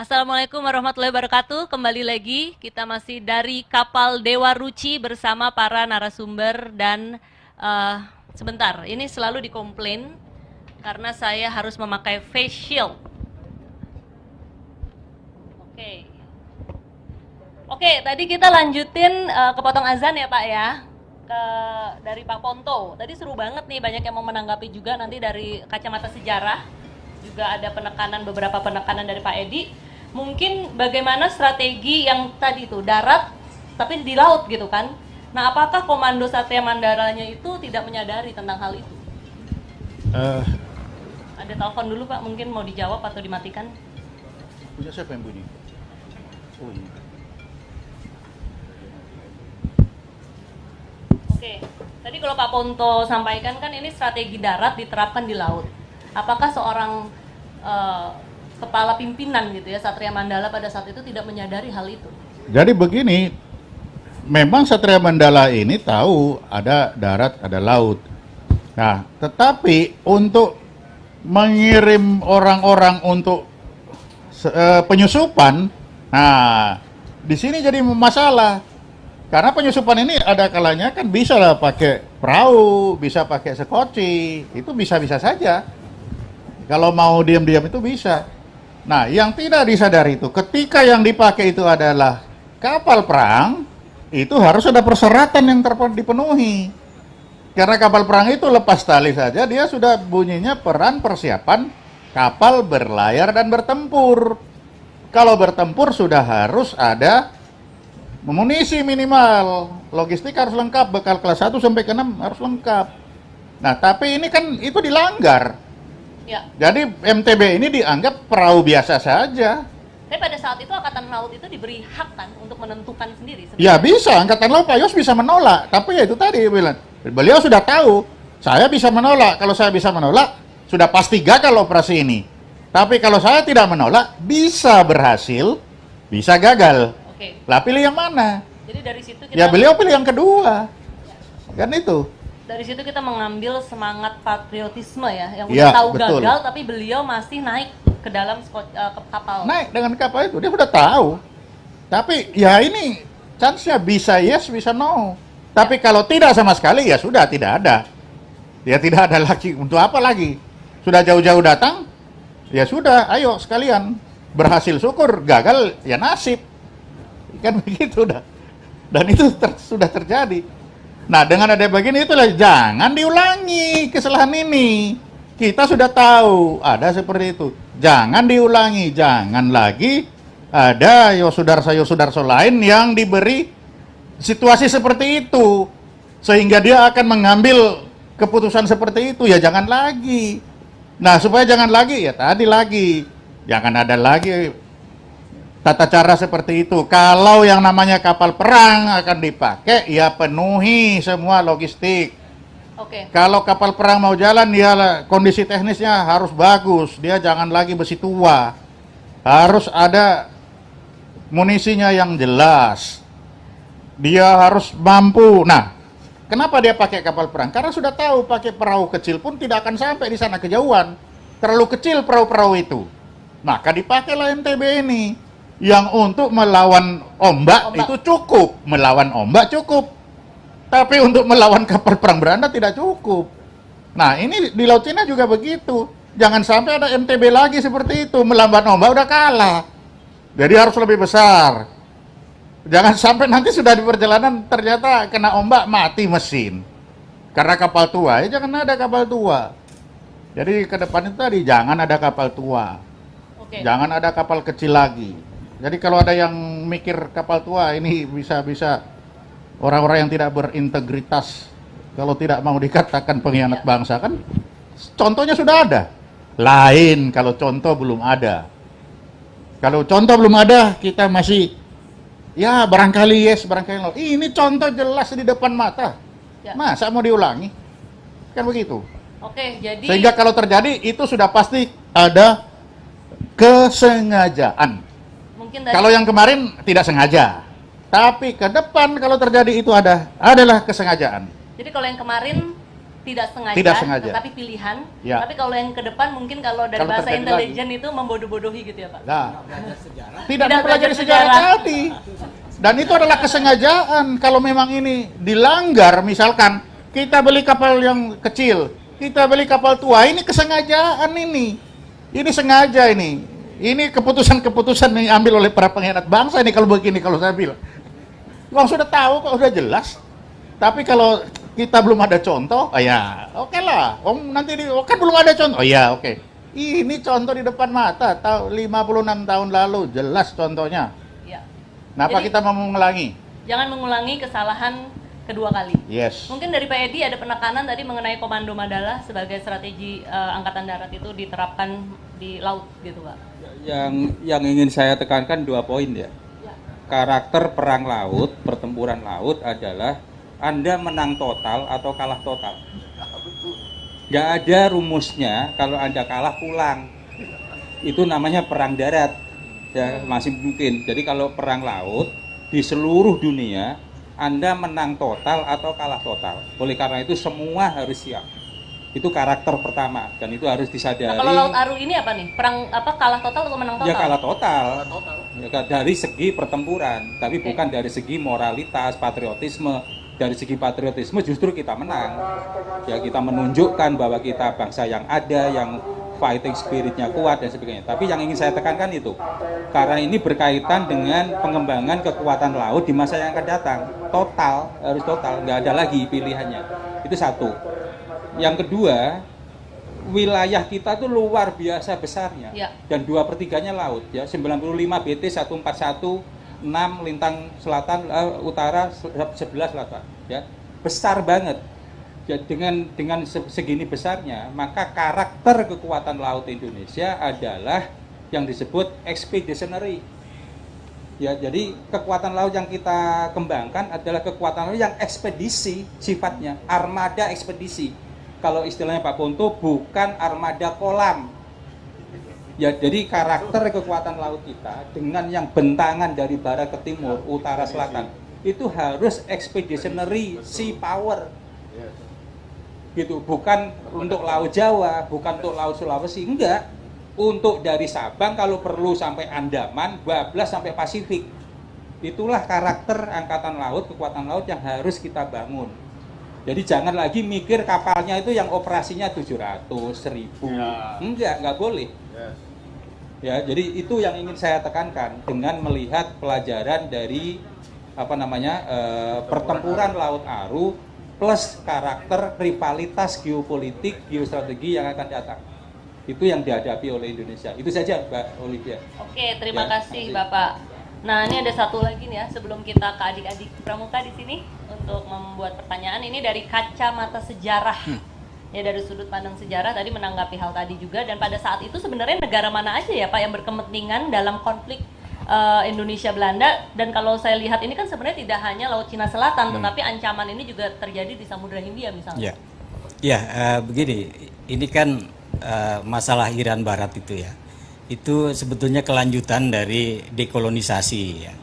Assalamualaikum warahmatullahi wabarakatuh. Kembali lagi kita masih dari kapal Dewa Ruci bersama para narasumber dan sebentar, ini selalu dikomplain karena saya harus memakai face shield. Oke. Oke, tadi kita lanjutin kepotong azan ya Pak ya. Dari Pak Ponto. Tadi seru banget nih, banyak yang mau menanggapi juga nanti dari kacamata sejarah. Juga ada beberapa penekanan dari Pak Edi. Mungkin bagaimana strategi yang tadi itu darat tapi di laut gitu kan. Nah, apakah Komando Satya Mandaranya itu tidak menyadari tentang hal itu? Ada telepon dulu Pak, mungkin mau dijawab atau dimatikan? Punya siapa yang bunyi? Oh iya. Oke, tadi kalau Pak Ponto sampaikan kan ini strategi darat diterapkan di laut. Apakah seorang kepala pimpinan gitu ya Satria Mandala pada saat itu tidak menyadari hal itu? Jadi begini, memang Satria Mandala ini tahu ada darat, ada laut. Nah, tetapi untuk mengirim orang-orang untuk penyusupan, nah di sini jadi masalah. Karena penyusupan ini ada kalanya kan bisa lah pakai perahu, bisa pakai sekoci, itu bisa-bisa saja. Kalau mau diam-diam itu bisa. Nah, yang tidak disadari itu, ketika yang dipakai itu adalah kapal perang, itu harus ada persyaratan yang dipenuhi. Karena kapal perang itu lepas tali saja, dia sudah bunyinya peran persiapan kapal berlayar dan bertempur. Kalau bertempur sudah harus ada amunisi minimal, logistik harus lengkap, bekal kelas 1 sampai ke 6 harus lengkap. Nah, tapi ini kan itu dilanggar. Ya. Jadi MTB ini dianggap perahu biasa saja. Tapi pada saat itu Angkatan Laut itu diberi hak kan untuk menentukan sendiri sebenarnya. Ya bisa, Angkatan Laut Pak Yos bisa menolak, tapi ya itu tadi bilang. Beliau sudah tahu, saya bisa menolak. Kalau saya bisa menolak, sudah pasti gagal operasi ini. Tapi kalau saya tidak menolak, bisa berhasil, bisa gagal. Oke. Lah pilih yang mana? Jadi dari situ kita Ya beliau pilih yang kedua. Kan itu. dari situ kita mengambil semangat patriotisme ya, yang Ya, udah tahu betul. gagal tapi beliau masih naik ke dalam ke kapal. Naik dengan kapal itu, dia udah tahu. Tapi ya ini chance-nya bisa yes, bisa no. Tapi kalau tidak sama sekali ya sudah tidak ada. Ya tidak ada lagi. Untuk apa lagi? Sudah jauh-jauh datang, ya sudah, ayo sekalian. Berhasil syukur, gagal ya nasib. Kan begitu dah. Dan itu sudah terjadi. Nah, dengan ada begini itulah jangan diulangi kesalahan ini. Kita sudah tahu ada seperti itu. Jangan diulangi, jangan lagi ada yosudarso lain yang diberi situasi seperti itu sehingga dia akan mengambil keputusan seperti itu. Ya jangan lagi. Nah, supaya jangan lagi ya tadi lagi. Jangan ada lagi tata cara seperti itu. Kalau yang namanya kapal perang akan dipakai, ya penuhi semua logistik. Oke. Kalau kapal perang mau jalan, ya kondisi teknisnya harus bagus. Dia jangan lagi besi tua. Harus ada munisinya yang jelas. Dia harus mampu. Nah, kenapa dia pakai kapal perang? Karena sudah tahu pakai perahu kecil pun tidak akan sampai di sana kejauhan. Terlalu kecil perahu-perahu itu. Maka dipakailah MTB ini. Yang untuk melawan ombak itu cukup, melawan ombak cukup, tapi untuk melawan kapal perang beranda tidak cukup. Nah ini di Laut Cina juga begitu, jangan sampai ada MTB lagi seperti itu, melawan ombak udah kalah, jadi harus lebih besar. Jangan sampai nanti sudah di perjalanan ternyata kena ombak mati mesin, karena kapal tua, ya jangan ada kapal tua. Jadi ke depan itu tadi jangan ada kapal tua, jangan ada kapal kecil lagi. Jadi kalau ada yang mikir kapal tua ini bisa-bisa orang-orang yang tidak berintegritas, kalau tidak mau dikatakan pengkhianat bangsa kan, contohnya sudah ada. Lain kalau contoh belum ada. Kalau contoh belum ada, kita masih ya barangkali yes, barangkali no. Ini contoh jelas di depan mata. Ya. Masa mau diulangi? Kan begitu. Oke, jadi sehingga kalau terjadi itu sudah pasti ada kesengajaan. Kalau yang kemarin tidak sengaja, tapi ke depan kalau terjadi itu adalah kesengajaan. Jadi kalau yang kemarin tidak sengaja, Tidak sengaja. tetapi pilihan. Ya. Tapi kalau yang ke depan mungkin kalau dari Kalau bahasa terjadi intelijen itu membodoh-bodohi gitu ya Pak. Nah, tidak Tidak mempelajari belajar sejarah sejarah. tadi. Dan itu adalah kesengajaan. Kalau memang ini dilanggar, misalkan kita beli kapal yang kecil, kita beli kapal tua, ini kesengajaan ini. Ini sengaja ini. Ini keputusan-keputusan yang diambil oleh para pengkhianat bangsa ini kalau begini, kalau saya bilang. Wong sudah tahu kok, udah jelas. Tapi kalau kita belum ada contoh, oh ya oke lah. Nanti kan belum ada contoh. Oh ya oke. Ini contoh di depan mata, 56 tahun lalu, jelas contohnya. Ya. Kenapa Jadi, kita mau mengulangi? Jangan mengulangi kesalahan kedua kali. Yes. Mungkin dari Pak Edi ada penekanan tadi mengenai Komando Madala sebagai strategi Angkatan Darat itu diterapkan di laut gitu Pak. Yang ingin saya tekankan 2 poin ya. Ya. Karakter perang laut, pertempuran laut adalah Anda menang total atau kalah total. Nggak ada rumusnya kalau Anda kalah pulang. Itu namanya perang darat. Ya, masih mungkin. Jadi kalau perang laut di seluruh dunia Anda menang total atau kalah total. Oleh karena itu semua harus siap. Itu karakter pertama dan itu harus disadari. Nah, kalau Laut Aru ini apa nih? Perang apa kalah total atau menang total? Ya kalah total. Ya, dari segi pertempuran, tapi bukan dari segi moralitas, patriotisme. Dari segi patriotisme justru kita menang. Ya kita menunjukkan bahwa kita bangsa yang ada, yang fighting spiritnya kuat dan sebagainya. Tapi yang ingin saya tekankan itu, karena ini berkaitan dengan pengembangan kekuatan laut di masa yang akan datang. Total, harus total, nggak ada lagi pilihannya. Itu satu. Yang kedua, wilayah kita tuh luar biasa besarnya. Ya. Dan 2/3-nya laut. Ya 95 BT 141 6 lintang selatan, utara 11 selatan, ya besar banget. Ya, dengan segini besarnya, maka karakter kekuatan laut Indonesia adalah yang disebut expeditionary. Ya, jadi kekuatan laut yang kita kembangkan adalah kekuatan laut yang ekspedisi sifatnya, armada ekspedisi. Kalau istilahnya Pak Ponto, bukan armada kolam. Ya, jadi karakter kekuatan laut kita dengan yang bentangan dari barat ke timur, utara, selatan, itu harus expeditionary sea power. Gitu, bukan untuk Laut Jawa, bukan untuk Laut Sulawesi, enggak. Untuk dari Sabang kalau perlu sampai Andaman, bablas sampai Pasifik. Itulah karakter angkatan laut, kekuatan laut yang harus kita bangun. Jadi jangan lagi mikir kapalnya itu yang operasinya 700, 1000. Enggak boleh. Ya, jadi itu yang ingin saya tekankan dengan melihat pelajaran dari pertempuran Laut Aru plus karakter rivalitas geopolitik, geostrategi yang akan datang. Itu yang dihadapi oleh Indonesia. Itu saja, Mbak Olivia. Oke, terima Ya, kasih makasih. Bapak. Nah, ini ada satu lagi nih ya sebelum kita ke adik-adik pramuka di sini untuk membuat pertanyaan. Ini dari kacamata sejarah. Ya dari sudut pandang sejarah tadi menanggapi hal tadi juga, dan pada saat itu sebenarnya negara mana aja ya Pak yang berkepentingan dalam konflik Indonesia Belanda, dan kalau saya lihat ini kan sebenarnya tidak hanya Laut Cina Selatan tetapi ancaman ini juga terjadi di Samudra Hindia misalnya. Begini, ini kan masalah Iran Barat itu ya, itu sebetulnya kelanjutan dari dekolonisasi ya.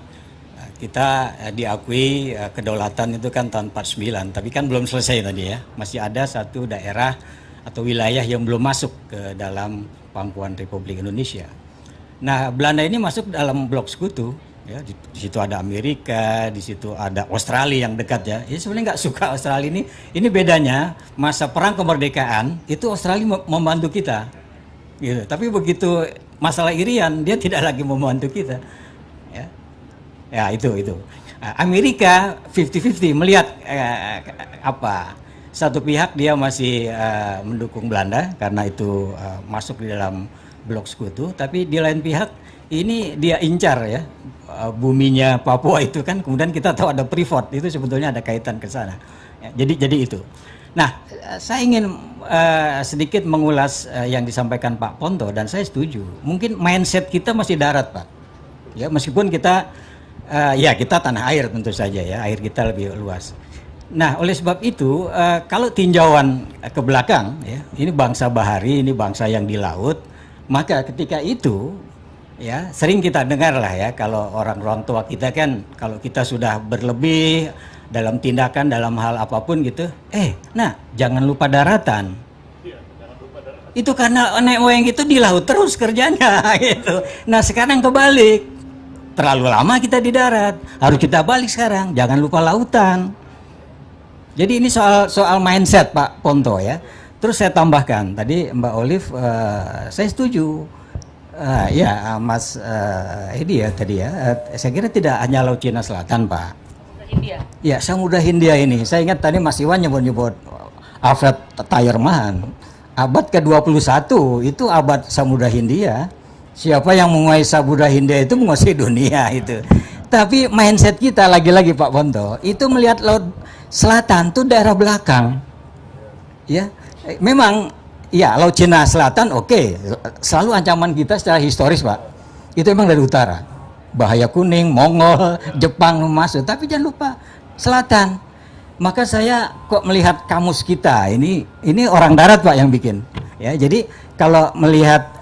Kita diakui kedaulatan itu kan tahun 49, tapi kan belum selesai tadi ya. Masih ada satu daerah atau wilayah yang belum masuk ke dalam pangkuan Republik Indonesia. Nah, Belanda ini masuk dalam blok sekutu, ya. Di situ ada Amerika, di situ ada Australia yang dekat ya. Ini sebenarnya nggak suka Australia ini. Ini bedanya masa perang kemerdekaan itu Australia membantu kita, gitu. Tapi begitu masalah Irian dia tidak lagi membantu kita. Ya itu. Amerika 50-50 melihat satu pihak dia masih mendukung Belanda karena itu masuk di dalam blok sekutu, tapi di lain pihak ini dia incar ya buminya Papua itu kan, kemudian kita tahu ada Freeport, itu sebetulnya ada kaitan ke sana. Ya, jadi itu. Nah, saya ingin sedikit mengulas yang disampaikan Pak Ponto, dan saya setuju. Mungkin mindset kita masih darat, Pak. Ya, meskipun kita kita tanah air tentu saja ya, air kita lebih luas. Nah, oleh sebab itu kalau tinjauan ke belakang ya, ini bangsa bahari, ini bangsa yang di laut, maka ketika itu ya sering kita dengar lah ya, kalau orang tua kita kan kalau kita sudah berlebih dalam tindakan, dalam hal apapun gitu. Nah, jangan lupa daratan. Itu karena nenek moyang itu di laut terus kerjanya gitu. Nah, sekarang kebalik. Terlalu lama kita di darat, harus kita balik sekarang. Jangan lupa lautan. Jadi ini soal mindset Pak Ponto ya. Terus saya tambahkan tadi Mbak Olive, saya setuju. Mas Edi ya tadi ya. Saya kira tidak hanya Laut Cina Selatan Pak. India. Ya, Samudra Hindia ini. Saya ingat tadi Mas Iwan nyebut Alfred Tyerman. Abad ke-21 itu abad Samudra Hindia. Siapa yang menguasai Samudra Hindia itu menguasai dunia itu. Tapi mindset kita lagi-lagi Pak Ponto itu melihat Laut Selatan itu daerah belakang. Ya, memang ya Laut Cina Selatan oke. Selalu ancaman kita secara historis Pak. Itu memang dari utara. Bahaya kuning, Mongol, Jepang masuk. Tapi jangan lupa selatan. Maka saya kok melihat kamus kita ini orang darat Pak yang bikin. Ya, jadi kalau melihat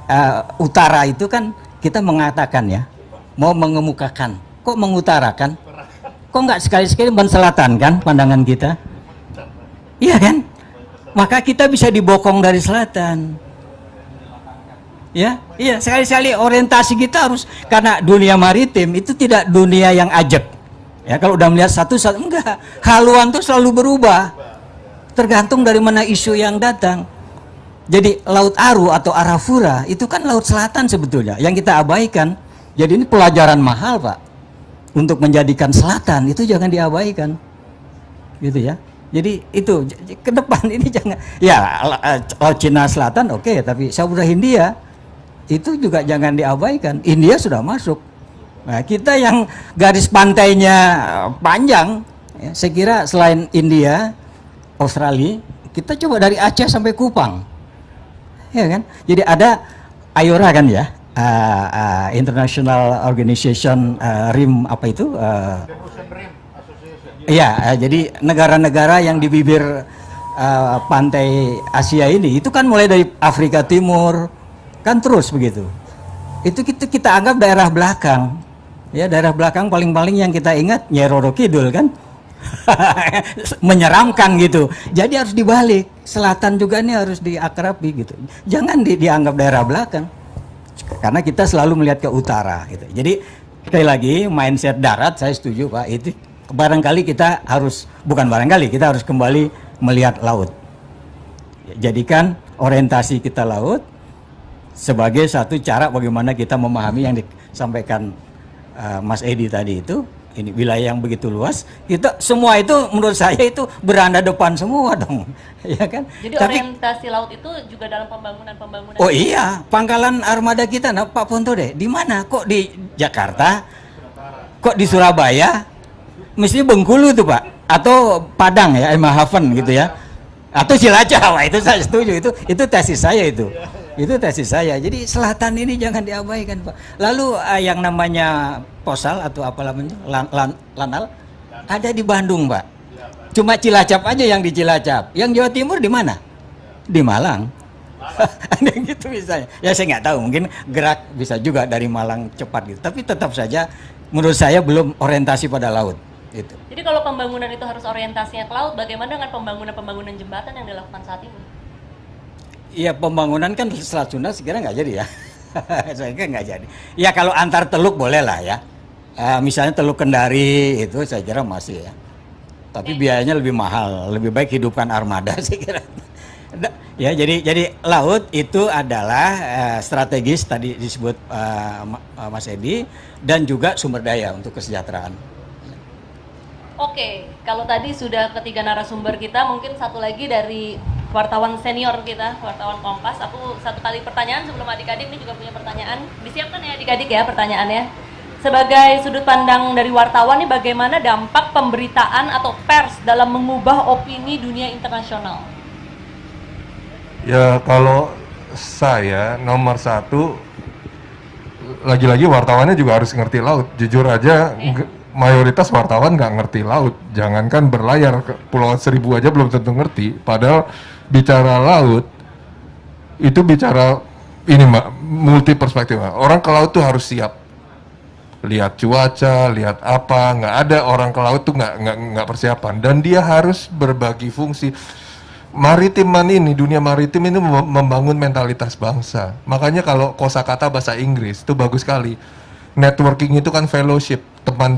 utara itu kan kita mengatakan ya, mau mengemukakan. Kok mengutarakan? Kok nggak sekali-sekali selatan kan pandangan kita? Iya kan? Maka kita bisa dibokong dari selatan. Ya, iya sekali-sekali orientasi kita harus, karena dunia maritim itu tidak dunia yang ajak. Ya, kalau udah melihat satu-satu enggak, haluan tuh selalu berubah. Tergantung dari mana isu yang datang. Jadi Laut Aru atau Arafura itu kan laut selatan sebetulnya yang kita abaikan. Jadi ini pelajaran mahal Pak. Untuk menjadikan selatan itu jangan diabaikan. Gitu ya. Jadi itu ke depan ini jangan ya Laut Cina Selatan oke, tapi Samudra Hindia itu juga jangan diabaikan. India sudah masuk. Nah, kita yang garis pantainya panjang, ya, saya kira selain India, Australia, kita coba dari Aceh sampai Kupang. Ya kan? Jadi ada IORA kan ya, International Organization RIM apa itu? Iya, jadi negara-negara yang di bibir pantai Asia ini, itu kan mulai dari Afrika Timur, kan terus begitu. Itu kita anggap daerah belakang. Ya, daerah belakang paling-paling yang kita ingat Nyai Roro Kidul kan. Menyeramkan gitu. Jadi harus dibalik. Selatan juga ini harus diakrabi gitu. Jangan dianggap daerah belakang. Karena kita selalu melihat ke utara gitu. Jadi sekali lagi mindset darat saya setuju Pak, itu barangkali kita harus kita harus kembali melihat laut. Jadikan orientasi kita laut sebagai satu cara bagaimana kita memahami yang disampaikan Mas Edi tadi itu. Ini wilayah yang begitu luas, kita semua itu menurut saya itu beranda depan semua dong, ya kan? Jadi orientasi laut itu juga dalam pembangunan. Oh iya, pangkalan armada kita, nah Pak Ponto deh, di mana? Kok di Jakarta? Kok di Surabaya? Mesti Bengkulu tuh Pak, atau Padang ya, Emmahaven gitu ya, atau Cilacap. Wah, itu saya setuju, itu tesis saya itu. Itu tesis saya. Jadi selatan ini jangan diabaikan Pak. Lalu yang namanya Posal atau apa namanya Lanal ada di Bandung Pak. Cuma Cilacap aja yang di Cilacap. Yang Jawa Timur di mana? Di Malang. Ada gitu misalnya. Ya saya nggak tahu, mungkin gerak bisa juga dari Malang cepat gitu. Tapi tetap saja menurut saya belum orientasi pada laut. Gitu. Jadi kalau pembangunan itu harus orientasinya ke laut, bagaimana dengan pembangunan jembatan yang dilakukan saat ini? Iya, pembangunan kan Selat Sunda sekira nggak jadi ya. Saya kira nggak jadi. Ya kalau antar teluk boleh lah ya. Misalnya Teluk Kendari itu saya kira masih ya. Tapi biayanya lebih mahal. Lebih baik hidupkan armada saya kira. Ya jadi laut itu adalah strategis tadi disebut Mas Edi, dan juga sumber daya untuk kesejahteraan. Oke, kalau tadi sudah ketiga narasumber kita, mungkin satu lagi dari wartawan senior kita, wartawan Kompas. Aku satu kali pertanyaan sebelum adik-adik ini juga punya pertanyaan. Disiapkan ya adik-adik ya pertanyaannya. Sebagai sudut pandang dari wartawan nih, bagaimana dampak pemberitaan atau pers dalam mengubah opini dunia internasional? Ya kalau saya nomor satu, lagi-lagi wartawannya juga harus ngerti laut. Jujur aja, mayoritas wartawan nggak ngerti laut. Jangankan berlayar ke Pulau Seribu aja belum tentu ngerti. Padahal bicara laut itu bicara ini Mbak, multi perspektif. Orang ke laut tuh harus siap. lihat cuaca, lihat apa, nggak ada orang ke laut tuh nggak persiapan, dan dia harus berbagi fungsi. Maritiman ini, dunia maritim ini membangun mentalitas bangsa. Makanya kalau kosakata bahasa Inggris itu bagus sekali. Networking itu kan fellowship, teman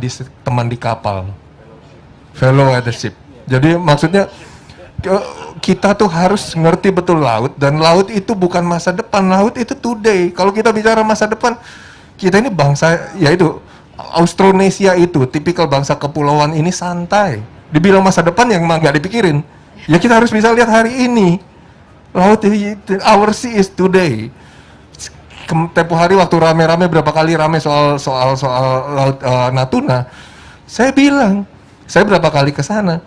di kapal. Fellow at the ship. Jadi maksudnya kita tuh harus ngerti betul laut, dan laut itu bukan masa depan, laut itu today. Kalau kita bicara masa depan, kita ini bangsa, yaitu Austronesia itu tipikal bangsa kepulauan ini santai. Dibilang masa depan yang emang nggak dipikirin. Ya kita harus bisa lihat hari ini. Laut, our sea is today. Tempo hari waktu rame-rame, berapa kali rame soal laut Natuna, saya bilang, saya berapa kali ke sana.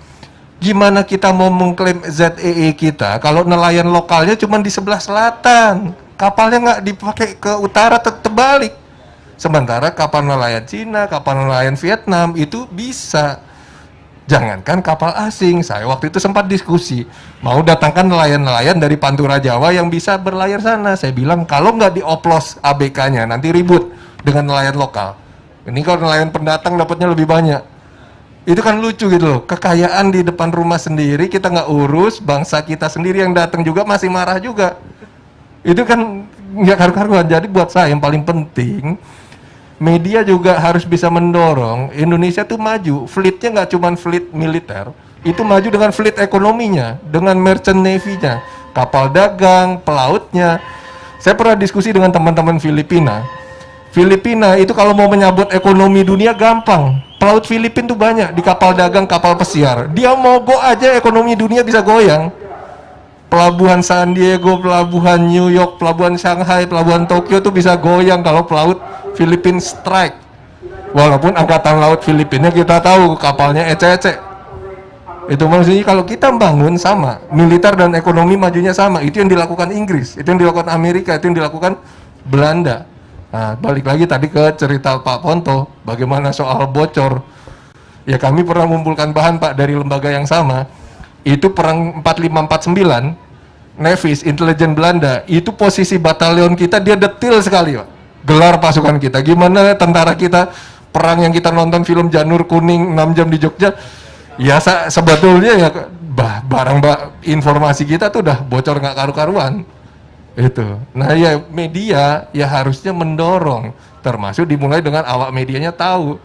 Gimana kita mau mengklaim ZEE kita kalau nelayan lokalnya cuma di sebelah selatan, kapalnya nggak dipakai ke utara, tetap balik. Sementara kapal nelayan Cina, kapal nelayan Vietnam itu bisa. Jangankan kapal asing, saya waktu itu sempat diskusi, mau datangkan nelayan-nelayan dari Pantura Jawa yang bisa berlayar sana. Saya bilang, kalau nggak dioplos ABK-nya, nanti ribut dengan nelayan lokal. Ini kalau nelayan pendatang dapatnya lebih banyak. Itu kan lucu gitu loh, kekayaan di depan rumah sendiri, kita nggak urus, bangsa kita sendiri yang datang juga masih marah juga. Itu kan nggak karu-karuan. Jadi buat saya yang paling penting, media juga harus bisa mendorong Indonesia tuh maju. Fleetnya nggak cuma fleet militer, itu maju dengan fleet ekonominya, dengan merchant navy-nya, kapal dagang, pelautnya. Saya pernah diskusi dengan teman-teman Filipina. Filipina itu kalau mau menyabot ekonomi dunia gampang. Pelaut Filipina tuh banyak di kapal dagang, kapal pesiar. Dia mogok aja ekonomi dunia bisa goyang. Pelabuhan San Diego, pelabuhan New York, pelabuhan Shanghai, pelabuhan Tokyo tuh bisa goyang kalau pelaut Filipina strike. Walaupun angkatan laut Filipina kita tahu kapalnya ecek-ecek. Itu maksudnya kalau kita bangun sama, militer dan ekonomi majunya sama. Itu yang dilakukan Inggris, itu yang dilakukan Amerika, itu yang dilakukan Belanda. Nah, balik lagi tadi ke cerita Pak Ponto, bagaimana soal bocor. Ya kami pernah mengumpulkan bahan Pak dari lembaga yang sama. Itu perang 4549, Nevis, intelijen Belanda, itu posisi batalion kita dia detil sekali Pak. Gelar pasukan kita, gimana tentara kita, perang yang kita nonton film Janur Kuning 6 jam di Jogja, ya sebetulnya ya informasi kita tuh udah bocor nggak karu-karuan. Itu. Nah ya media ya harusnya mendorong, termasuk dimulai dengan awak medianya tahu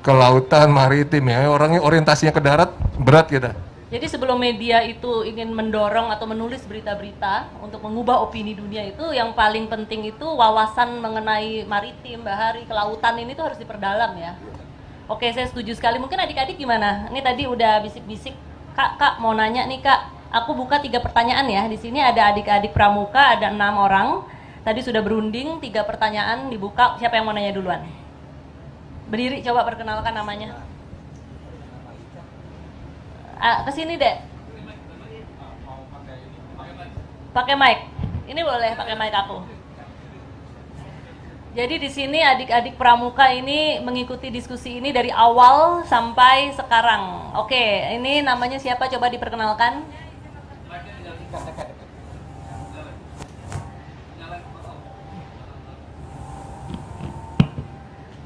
kelautan, maritim ya, orangnya orientasinya ke darat berat kita. Jadi sebelum media itu ingin mendorong atau menulis berita-berita untuk mengubah opini dunia, itu yang paling penting itu wawasan mengenai maritim, bahari, kelautan ini tuh harus diperdalam ya. Oke, saya setuju sekali. Mungkin adik-adik gimana? Ini tadi udah bisik-bisik, Kak mau nanya nih Kak. Aku buka 3 pertanyaan ya. Di sini ada adik-adik pramuka, ada 6 orang. Tadi sudah berunding, 3 pertanyaan dibuka. Siapa yang mau nanya duluan? Berdiri, coba perkenalkan namanya. Kesini deh. Pakai mic. Ini boleh pakai mic aku. Jadi di sini adik-adik pramuka ini mengikuti diskusi ini dari awal sampai sekarang. Oke, ini namanya siapa? Coba diperkenalkan.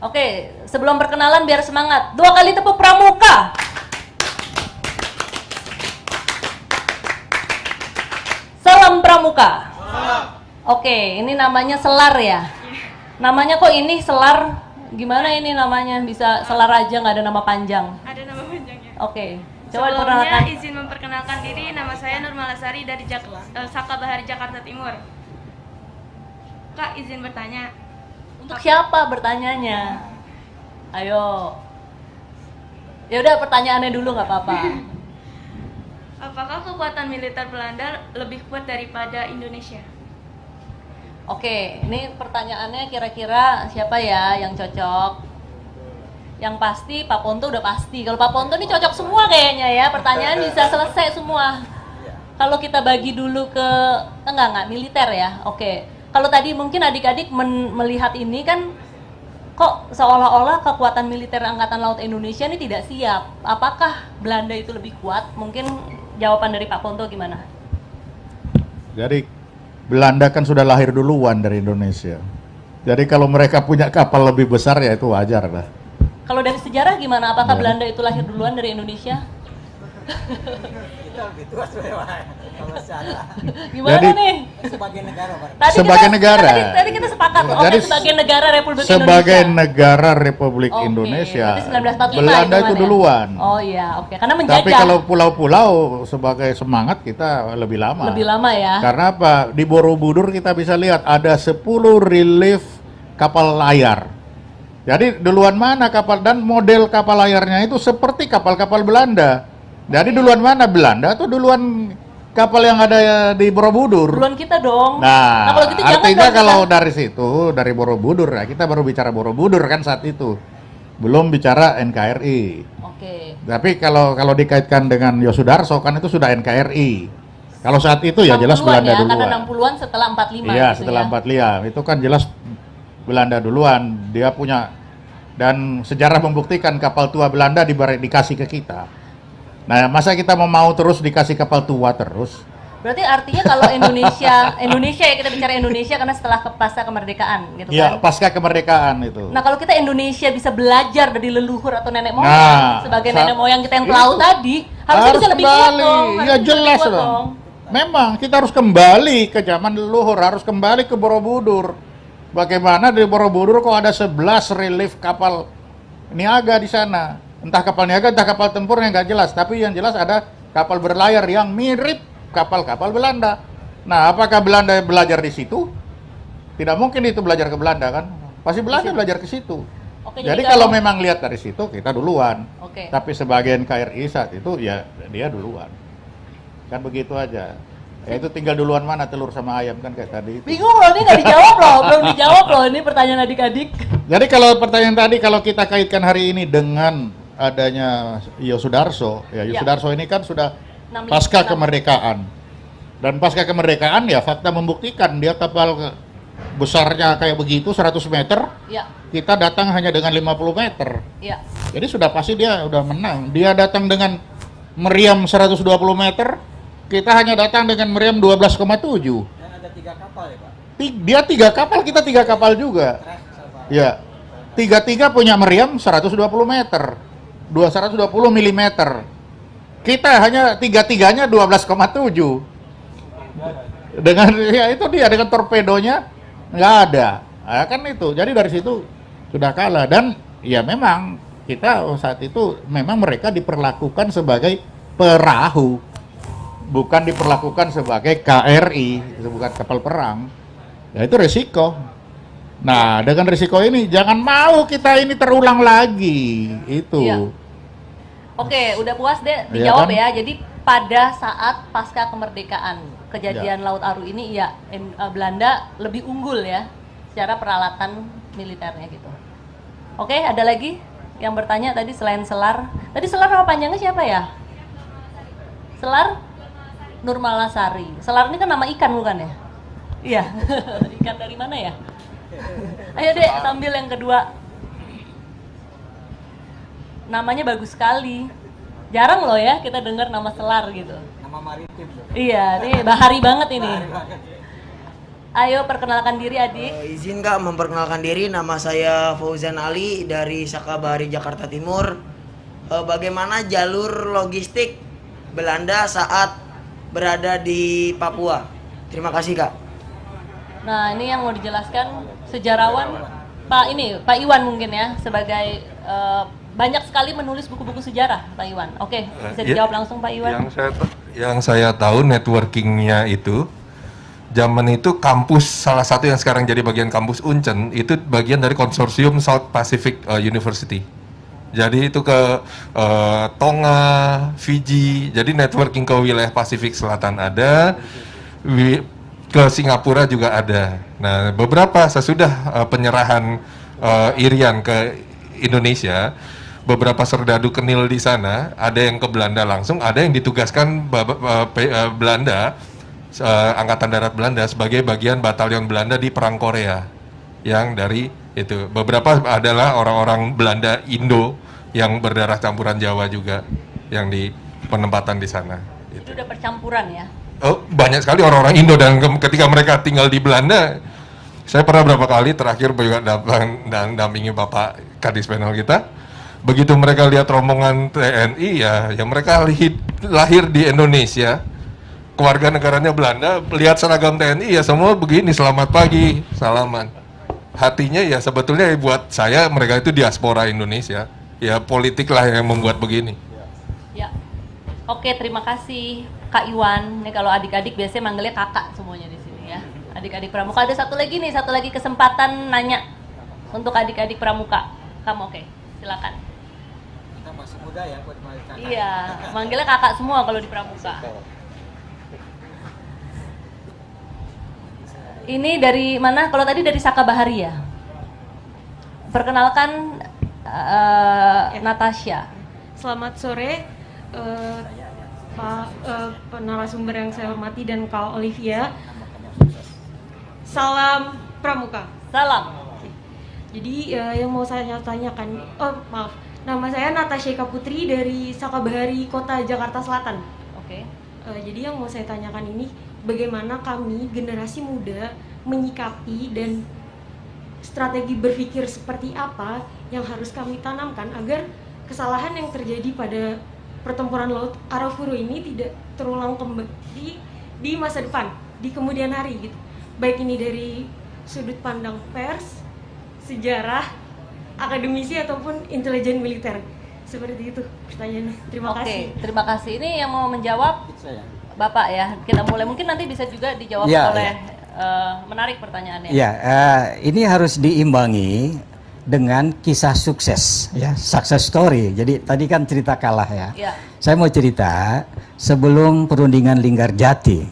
Oke, sebelum perkenalan biar semangat. 2 kali tepuk pramuka. Salam pramuka. Oke, ini namanya selar ya. Namanya kok ini selar? Gimana ini namanya? Bisa selar aja nggak ada nama panjang? Ada nama panjangnya. Oke, coba Sebelumnya perkenalkan. izin memperkenalkan diri, nama saya Nur Malasari dari Saka Bahari, Jakarta Timur. Kak, izin bertanya. Untuk siapa bertanyanya? Ayo. Ya udah pertanyaannya dulu nggak apa-apa. Apakah kekuatan militer Belanda lebih kuat daripada Indonesia? Oke, ini pertanyaannya kira-kira siapa ya yang cocok? Yang pasti Pak Ponto udah pasti. Kalau Pak Ponto ini cocok semua kayaknya ya. Pertanyaan bisa selesai semua. Kalau kita bagi dulu ke enggak militer ya. Oke. Kalau tadi mungkin adik-adik melihat ini kan kok seolah-olah kekuatan militer Angkatan Laut Indonesia ini tidak siap. Apakah Belanda itu lebih kuat? Mungkin jawaban dari Pak Ponto gimana? Jadi Belanda kan sudah lahir duluan dari Indonesia. Jadi kalau mereka punya kapal lebih besar ya itu wajar lah. Kalau dari sejarah gimana? Apakah Ya. Belanda itu lahir duluan dari Indonesia? Gimana Jadi- nih? Tadi Sebagai negara. Tadi kita sepakat. Oke, Jadi sebagai negara Republik Sebagai Indonesia. negara Republik Oke, Indonesia, berarti 1945 Belanda itu hitungannya. duluan. Oh iya, oke. Karena menjajah Tapi kalau pulau-pulau sebagai semangat kita lebih lama. lebih lama ya. Karena apa? Di Borobudur kita bisa lihat ada 10 relief kapal layar. Jadi duluan mana kapal, dan model kapal layarnya itu seperti kapal-kapal Belanda. Jadi duluan mana Belanda atau duluan kapal yang ada di Borobudur? Duluan kita dong. Nah, kalau gitu jangan artinya dong kalau kita- dari situ, dari Borobudur ya, kita baru bicara Borobudur kan saat itu. Belum bicara NKRI. Oke. Tapi kalau dikaitkan dengan Yosudarso kan itu sudah NKRI. Kalau saat itu ya jelas 60-an Belanda ya, duluan. karena 60-an setelah 45 Iya, gitu setelah ya. 45 itu kan jelas Belanda duluan. Dia punya, dan sejarah membuktikan kapal tua Belanda dikasih ke kita. Nah, masa kita mau terus dikasih kapal tua terus? Berarti artinya kalau Indonesia ya, kita bicara Indonesia karena setelah pasca kemerdekaan gitu Iya, kan. pasca kemerdekaan itu. Nah, kalau kita Indonesia bisa belajar dari leluhur atau nenek moyang Nah, sebagai sa- nenek moyang kita yang pelaut itu. tadi, harusnya bisa lebih kuat kembali. dong. Ya Harusnya bisa jelas lebih kuat dong. Memang kita harus kembali ke zaman leluhur, harus kembali ke Borobudur. Bagaimana di Borobudur kok ada 11 relief kapal niaga di sana. Entah kapal niaga, entah kapal tempur yang nggak jelas. Tapi yang jelas ada kapal berlayar yang mirip kapal-kapal Belanda. Nah, apakah Belanda belajar di situ? Tidak mungkin itu belajar ke Belanda kan? Pasti Belanda belajar ke situ. Oke, Jadi kalau memang lihat dari situ kita duluan. Oke. Tapi sebagian KRI saat itu ya dia duluan. Kan begitu aja. Ya itu tinggal duluan mana telur sama ayam kan kayak tadi itu. Bingung loh, ini nggak dijawab loh, belum dijawab loh ini pertanyaan adik-adik. Jadi kalau pertanyaan tadi kalau kita kaitkan hari ini dengan adanya Yosudarso, ya Yosudarso ini kan sudah 65. pasca kemerdekaan. Dan pasca kemerdekaan ya fakta membuktikan dia kapal besarnya kayak begitu 100 meter, Ya, kita datang hanya dengan 50 meter. ya. Jadi sudah pasti dia udah menang. Dia datang dengan meriam 120 meter, kita hanya datang dengan meriam 12,7. Dan ada 3 kapal ya Pak? Dia 3 kapal, kita 3 kapal juga. Ya, 3 punya meriam 120 meter, 120 milimeter. Kita hanya 3-3-nya 12,7. Dengan ya itu dia dengan torpedonya nggak ada. Nah, kan itu. Jadi dari situ sudah kalah, dan ya memang kita saat itu memang mereka diperlakukan sebagai perahu, bukan diperlakukan sebagai KRI, bukan kapal perang. Ya itu resiko. Nah, dengan risiko ini jangan mau kita ini terulang lagi. Itu. Iya. Oke, udah puas deh Iya dijawab kan? ya. Jadi pada saat pasca kemerdekaan kejadian Ya. Laut Aru ini ya Belanda lebih unggul ya secara peralatan militernya gitu. Oke, ada lagi yang bertanya tadi selain Selar. Tadi Selar nama panjangnya siapa ya? Selar Nurmalasari. Selar ini kan nama ikan bukan ya? Iya. Ikan dari mana ya? Ayo deh, sambil yang kedua. Namanya bagus sekali. Jarang loh ya kita dengar nama Selar gitu. Nama maritim loh. Iya, nih bahari banget ini. Ayo perkenalkan diri adik. Izin Kak memperkenalkan diri, nama saya Fauzan Ali dari Sakabahari Jakarta Timur. Bagaimana jalur logistik Belanda saat berada di Papua? Terima kasih Kak. Nah ini yang mau dijelaskan sejarawan Pak Iwan mungkin ya sebagai banyak sekali menulis buku-buku sejarah Pak Iwan. Oke, bisa dijawab langsung Pak Iwan. Yang saya tahu networkingnya itu zaman itu kampus salah satu yang sekarang jadi bagian kampus Uncen itu bagian dari konsorsium South Pacific University. Jadi itu ke Tonga, Fiji. Jadi networking ke wilayah Pasifik Selatan ada, ke Singapura juga ada. Nah, beberapa sesudah penyerahan Irian ke Indonesia, beberapa serdadu kenil di sana, ada yang ke Belanda langsung, ada yang ditugaskan Belanda, Angkatan Darat Belanda sebagai bagian batalion Belanda di Perang Korea. Yang dari itu, beberapa adalah orang-orang Belanda Indo yang berdarah campuran Jawa juga yang di penempatan di sana. Itu udah percampuran ya. Oh, banyak sekali orang-orang Indo, dan ketika mereka tinggal di Belanda Saya pernah berapa kali terakhir juga datang dan dampingi Bapak Kadis Penal kita. Begitu mereka lihat rombongan TNI ya mereka lahir di Indonesia, keluarga negaranya Belanda, lihat seragam TNI ya semua begini, selamat pagi, salaman. Hatinya ya sebetulnya buat saya mereka itu diaspora Indonesia. Ya politik lah yang membuat begini. Ya. Oke, terima kasih Kak Iwan. Nih kalau adik-adik biasanya manggilnya kakak semuanya di sini ya. Adik-adik pramuka, ada satu lagi kesempatan nanya untuk adik-adik pramuka. Kamu oke, silakan. Kita masih muda ya buat manggil kakak. Iya, manggilnya kakak semua kalau di pramuka. Ini dari mana? Kalau tadi dari Saka Bahari ya. Perkenalkan Natasha. Selamat sore, Pak narasumber yang saya hormati dan Kak Olivia. Salam Pramuka. Salam. Jadi yang mau saya tanyakan, maaf, nama saya Natasha Eka Putri dari Sakabahari, Kota Jakarta Selatan. Oke. Jadi yang mau saya tanyakan ini, bagaimana kami generasi muda menyikapi dan strategi berpikir seperti apa yang harus kami tanamkan agar kesalahan yang terjadi pada pertempuran laut Arafuru ini tidak terulang kembali di masa depan, di kemudian hari gitu. Baik ini dari sudut pandang pers, sejarah, akademisi ataupun intelijen militer. Seperti itu pertanyaannya. Terima kasih. Oke, terima kasih. Ini yang mau menjawab Saya. Bapak ya. Kita mulai, mungkin nanti bisa juga dijawab Ya, oleh menarik pertanyaannya. Ya, ini harus diimbangi dengan kisah sukses, ya, success story. Jadi tadi kan cerita kalah ya. Ya. Saya mau cerita sebelum perundingan Linggarjati,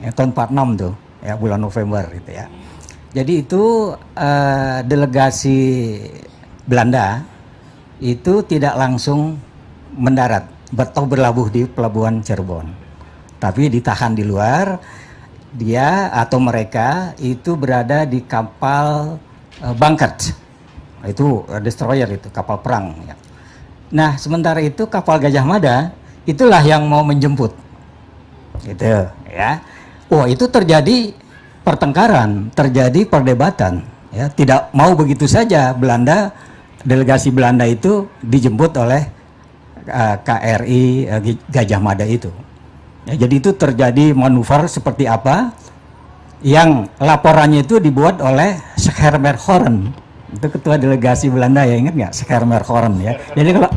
ya, tahun 46 tuh, ya bulan November gitu ya. Jadi itu delegasi Belanda itu tidak langsung mendarat atau berlabuh di pelabuhan Cirebon, tapi ditahan di luar. Dia atau mereka itu berada di kapal Bunkert, itu destroyer, itu kapal perang ya. Nah sementara itu kapal Gajah Mada itulah yang mau menjemput gitu ya. Oh itu terjadi pertengkaran, terjadi perdebatan ya, tidak mau begitu saja Belanda, delegasi Belanda itu dijemput oleh KRI Gajah Mada itu. Ya, jadi itu terjadi manuver seperti apa yang laporannya itu dibuat oleh Schermerhorn, itu ketua delegasi Belanda ya, ingat nggak Schermerhorn ya. Jadi kalau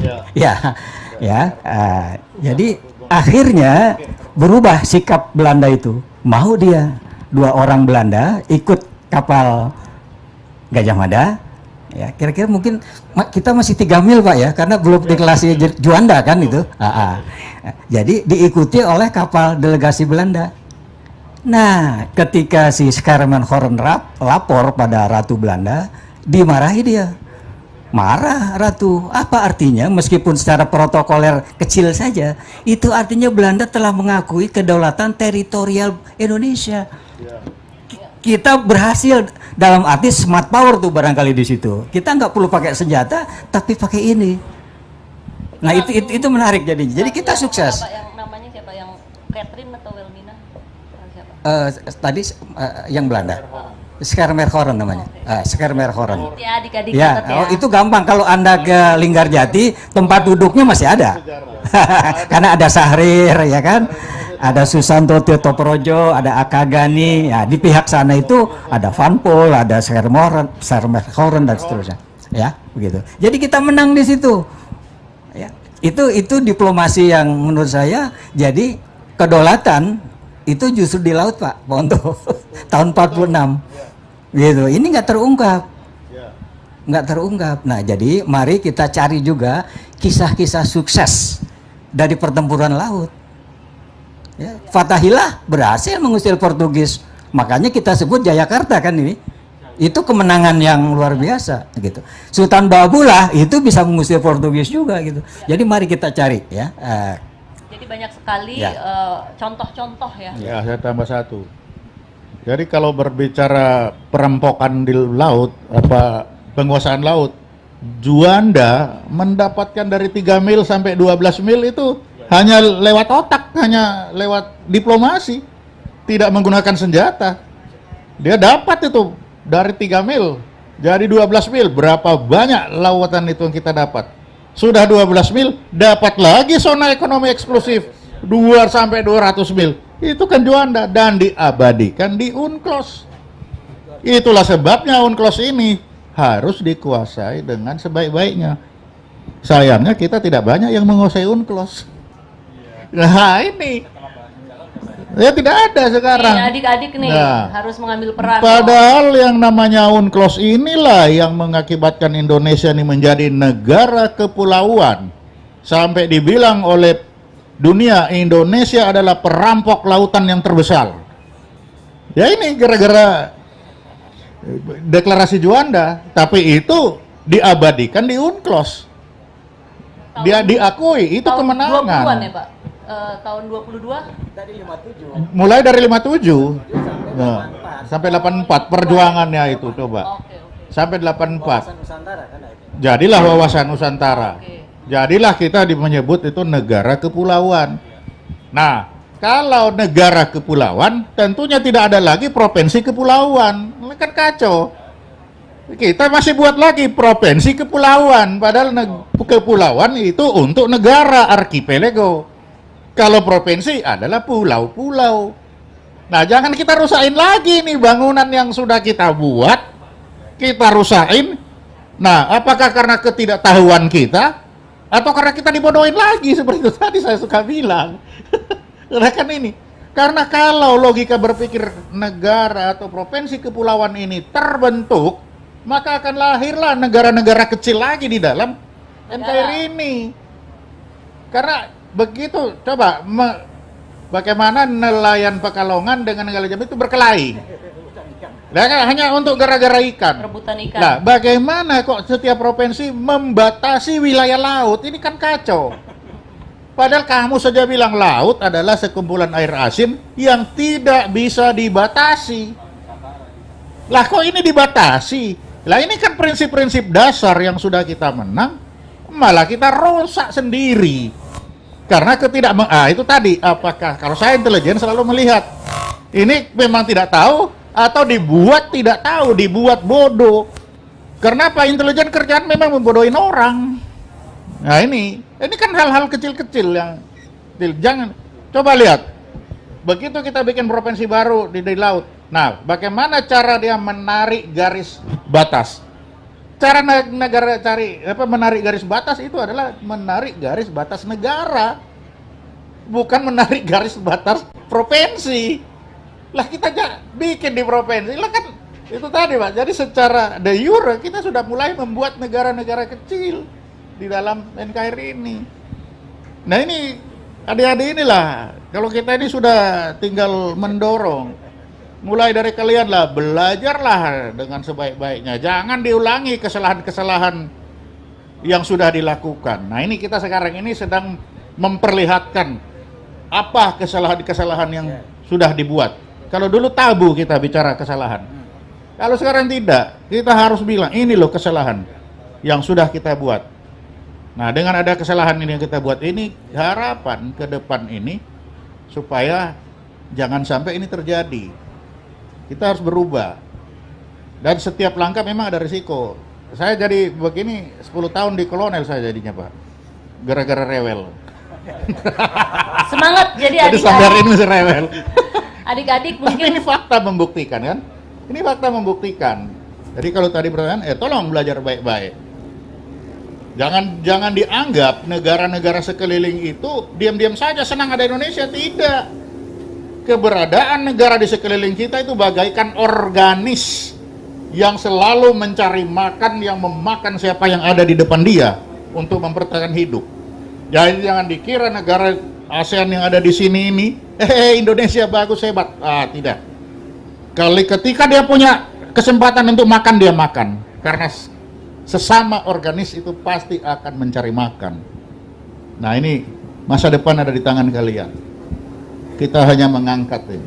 jadi akhirnya berubah sikap Belanda itu, mau dia 2 orang Belanda ikut kapal Gajah Mada. Ya, kira-kira mungkin kita masih 3 mil Pak ya, karena belum deklarasi Juanda kan itu. Jadi diikuti oleh kapal delegasi Belanda. Nah, ketika si Schermerhorn lapor pada Ratu Belanda, dimarahi dia. Marah Ratu, apa artinya meskipun secara protokoler kecil saja, itu artinya Belanda telah mengakui kedaulatan teritorial Indonesia. Kita berhasil dalam arti smart power tuh barangkali di situ. Kita nggak perlu pakai senjata, tapi pakai ini. Nah itu menarik jadinya. Jadi kita sukses. Apa yang namanya siapa, yang Catherine atau Wilmina? Siapa? Tadi yang Belanda, Schermerhorn namanya. Schermerhorn. Ya adik-adik Ya, catat ya. itu gampang. Kalau Anda ke Linggarjati, tempat duduknya masih ada. Karena ada Sahrir, ya kan? Ada Susanto Tirtoprojo, ada Akagani. Ya, di pihak sana itu ada Van Pol, ada Schermerhorn dan seterusnya. Ya, begitu. Jadi kita menang di situ. Ya, itu diplomasi yang menurut saya jadi kedaulatan itu justru di laut Pak Ponto tahun 46 gitu. Ini nggak terungkap. Nah jadi mari kita cari juga kisah-kisah sukses dari pertempuran laut ya. Fathahillah berhasil mengusir Portugis, makanya kita sebut Jayakarta kan ini. Itu kemenangan yang luar biasa gitu. Sultan Babullah itu bisa mengusir Portugis juga gitu. Jadi mari kita cari ya. Jadi banyak sekali Ya. contoh-contoh ya. Ya, saya tambah satu. Jadi kalau berbicara perampokan di laut, penguasaan laut, Juanda mendapatkan dari 3 mil sampai 12 mil itu hanya lewat otak, hanya lewat diplomasi, tidak menggunakan senjata. Dia dapat itu dari 3 mil jadi 12 mil. Berapa banyak lautan itu yang kita dapat? Sudah 12 mil, dapat lagi zona ekonomi eksklusif 2 sampai 200 mil. Itu kan Juanda dan diabadikan di UNCLOS. Itulah sebabnya UNCLOS ini harus dikuasai dengan sebaik-baiknya. Sayangnya kita tidak banyak yang menguasai UNCLOS. Nah ini ya tidak ada sekarang. Nih, adik-adik nih Nah, harus mengambil peran. padahal yang namanya UNCLOS inilah yang mengakibatkan Indonesia ini menjadi negara kepulauan. Sampai dibilang oleh dunia Indonesia adalah perampok lautan yang terbesar. Ya ini gara-gara deklarasi Juanda, tapi itu diabadikan di UNCLOS. Dia diakui itu tahun 20-an kemenangan. ya Pak? Tahun 22? Dari 57 Mulai dari 57 nah, sampai 84 perjuangannya itu coba. Oke. Sampai 84. Wawasan Nusantara kan itu. Jadilah wawasan Nusantara. Oke. Jadilah kita menyebut itu negara kepulauan. Nah, kalau negara kepulauan tentunya tidak ada lagi provinsi kepulauan. Ini kan kacau. Kita masih buat lagi provinsi kepulauan, padahal kepulauan itu untuk negara arkipelago. Kalau provinsi adalah pulau-pulau. Nah, jangan kita rusakin lagi nih bangunan yang sudah kita buat, kita rusakin. Nah, apakah karena ketidaktahuan kita, atau karena kita dibodohin lagi seperti itu tadi saya suka bilang. Karena kan ini, karena kalau logika berpikir negara atau provinsi kepulauan ini terbentuk, maka akan lahirlah negara-negara kecil lagi di dalam NKRI ini. Karena begitu, coba bagaimana nelayan Pekalongan dengan Nelayan Jambi itu berkelahi. Nah, hanya untuk gara-gara ikan. Rebutan ikan. Nah, bagaimana kok setiap provinsi membatasi wilayah laut? Ini kan kacau. Padahal kamu saja bilang laut adalah sekumpulan air asin yang tidak bisa dibatasi. Lah kok ini dibatasi? Lah ini kan prinsip-prinsip dasar yang sudah kita menang, malah kita rusak sendiri. Karena itu tadi, apakah kalau saya intelijen selalu melihat ini memang tidak tahu atau dibuat tidak tahu, dibuat bodoh. Karena apa? Intelijen kerjaan memang membodohin orang. Nah ini kan hal-hal kecil-kecil yang jangan coba lihat. Begitu kita bikin provinsi baru di laut. Nah, bagaimana cara dia menarik garis batas? Cara negara menarik garis batas itu adalah menarik garis batas negara, bukan menarik garis batas provinsi. Lah kita bikin di provinsi, lah kan itu tadi Pak. Jadi secara de jure kita sudah mulai membuat negara-negara kecil di dalam NKRI ini. Nah ini adik-adik inilah, kalau kita ini sudah tinggal mendorong. Mulai dari kalian lah, belajarlah dengan sebaik-baiknya. Jangan diulangi kesalahan-kesalahan yang sudah dilakukan. Nah ini kita sekarang ini sedang memperlihatkan apa kesalahan-kesalahan yang sudah dibuat. Kalau dulu tabu kita bicara kesalahan. Kalau sekarang tidak, kita harus bilang ini loh kesalahan yang sudah kita buat. Nah dengan ada kesalahan ini yang kita buat ini, harapan ke depan ini supaya jangan sampai ini terjadi. Kita harus berubah. Dan setiap langkah memang ada risiko. Saya jadi begini 10 tahun di kolonel saya jadinya Pak. Gara-gara rewel. Semangat jadi Jadi sadar adik-adik. ini rewel. Adik-adik Tapi mungkin ini fakta membuktikan kan? Ini fakta membuktikan. Jadi kalau tadi pertanyaan, tolong belajar baik-baik. Jangan dianggap negara-negara sekeliling itu diam-diam saja senang ada Indonesia, tidak. Keberadaan negara di sekeliling kita itu bagaikan organis yang selalu mencari makan, yang memakan siapa yang ada di depan dia untuk mempertahankan hidup. Jadi jangan dikira negara ASEAN yang ada di sini ini, Indonesia bagus hebat. Tidak. Ketika dia punya kesempatan untuk makan, dia makan. Karena sesama organisme itu pasti akan mencari makan. Nah ini masa depan ada di tangan kalian. Kita hanya mengangkat ini.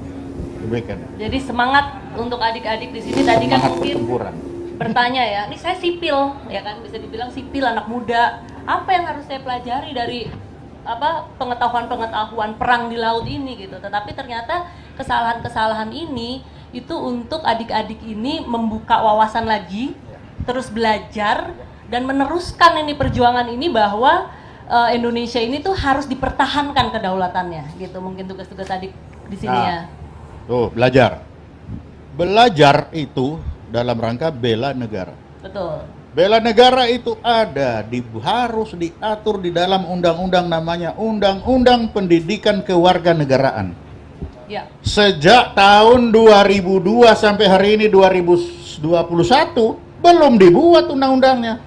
Demikian. jadi semangat untuk adik-adik di sini. Tadi kan Semangat mungkin pertempuran. bertanya ya, ini saya sipil ya kan, bisa dibilang sipil, anak muda. Apa yang harus saya pelajari dari pengetahuan perang di laut ini gitu. Tetapi ternyata kesalahan-kesalahan ini itu untuk adik-adik ini membuka wawasan lagi, terus belajar dan meneruskan ini perjuangan ini bahwa Indonesia ini tuh harus dipertahankan kedaulatannya gitu. Mungkin tugas-tugas adik di sini ya. Tuh, belajar. Belajar itu dalam rangka bela negara. Betul. Bela negara itu harus diatur di dalam undang-undang namanya Undang-Undang Pendidikan Kewarganegaraan. Ya. Sejak tahun 2002 sampai hari ini 2021 belum dibuat undang-undangnya.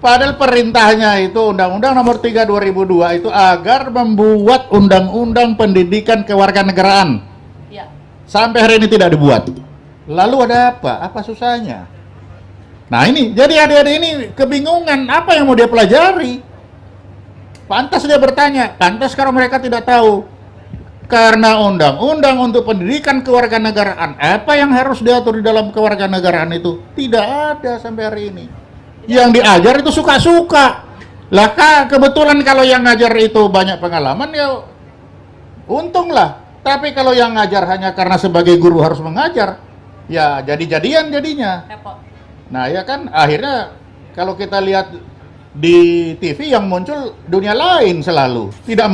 Padahal perintahnya itu Undang-Undang Nomor 3 2002 itu agar membuat Undang-Undang Pendidikan Kewarganegaraan. Ya. Sampai hari ini tidak dibuat. Lalu ada apa? Apa susahnya? Nah ini, jadi adik-adik ini kebingungan apa yang mau dia pelajari. Pantas dia bertanya, pantas kalau mereka tidak tahu. Karena undang-undang untuk pendidikan kewarganegaraan, apa yang harus diatur di dalam kewarganegaraan itu tidak ada sampai hari ini. Yang diajar itu suka-suka. Lah kebetulan kalau yang ngajar itu banyak pengalaman ya untunglah. Tapi kalau yang ngajar hanya karena sebagai guru harus mengajar, ya jadi-jadian jadinya. Repot. Nah ya kan akhirnya kalau kita lihat di TV yang muncul dunia lain selalu, tidak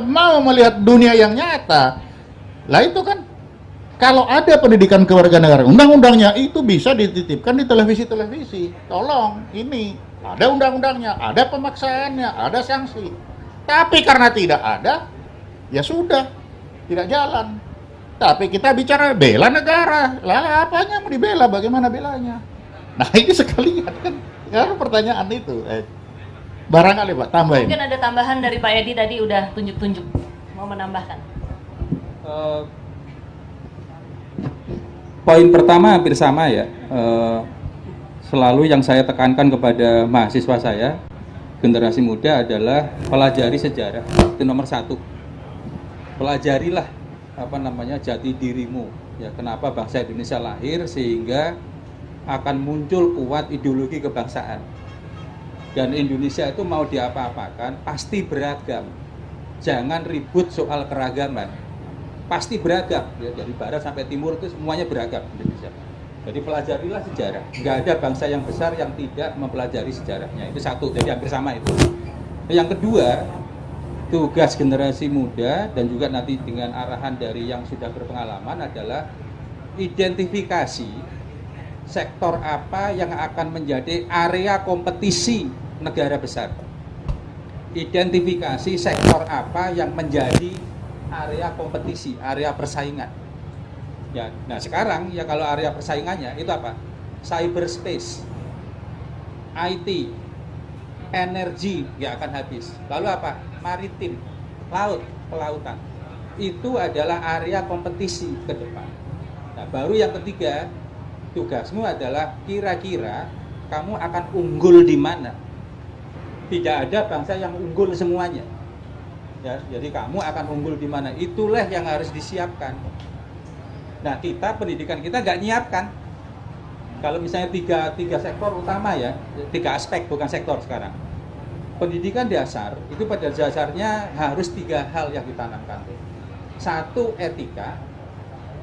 mau melihat dunia yang nyata. Lah itu kan kalau ada pendidikan kewarganegaraan, undang-undangnya itu bisa dititipkan di televisi-televisi. Tolong, ini ada undang-undangnya, ada pemaksaannya, ada sanksi. Tapi karena tidak ada, ya sudah, tidak jalan. Tapi kita bicara bela negara, lah apanya mau dibela, bagaimana belanya? Nah ini sekalian kan, ya pertanyaan itu. Barangkali Pak, tambahin. Mungkin ada tambahan dari Pak Edi tadi udah tunjuk-tunjuk, mau menambahkan. Poin pertama hampir sama ya. Selalu yang saya tekankan kepada mahasiswa saya, generasi muda adalah pelajari sejarah. Itu nomor satu. Pelajarilah jati dirimu. Ya, kenapa bangsa Indonesia lahir sehingga akan muncul kuat ideologi kebangsaan. Dan Indonesia itu mau diapa-apakan pasti beragam. Jangan ribut soal keragaman. Pasti beragam, ya, dari barat sampai timur itu semuanya beragam Indonesia. Jadi pelajarilah sejarah. Nggak ada bangsa yang besar yang tidak mempelajari sejarahnya. Itu satu, jadi hampir sama itu. Yang kedua, tugas generasi muda dan juga nanti dengan arahan dari yang sudah berpengalaman adalah identifikasi sektor apa yang akan menjadi area kompetisi negara besar. Identifikasi sektor apa yang menjadi area kompetisi, area persaingan. Ya, nah sekarang ya kalau area persaingannya itu apa? Cyberspace, IT, energi nggak akan habis. Lalu apa? Maritim, laut, pelautan. Itu adalah area kompetisi ke depan. Nah, baru yang ketiga, tugasmu adalah kira-kira kamu akan unggul di mana. Tidak ada bangsa yang unggul semuanya. Ya, jadi kamu akan unggul di mana, itulah yang harus disiapkan. Nah kita pendidikan kita nggak nyiapkan. Kalau misalnya tiga sektor utama ya, 3 aspek bukan sektor sekarang. Pendidikan dasar itu pada dasarnya harus 3 hal yang ditanamkan. 1 etika,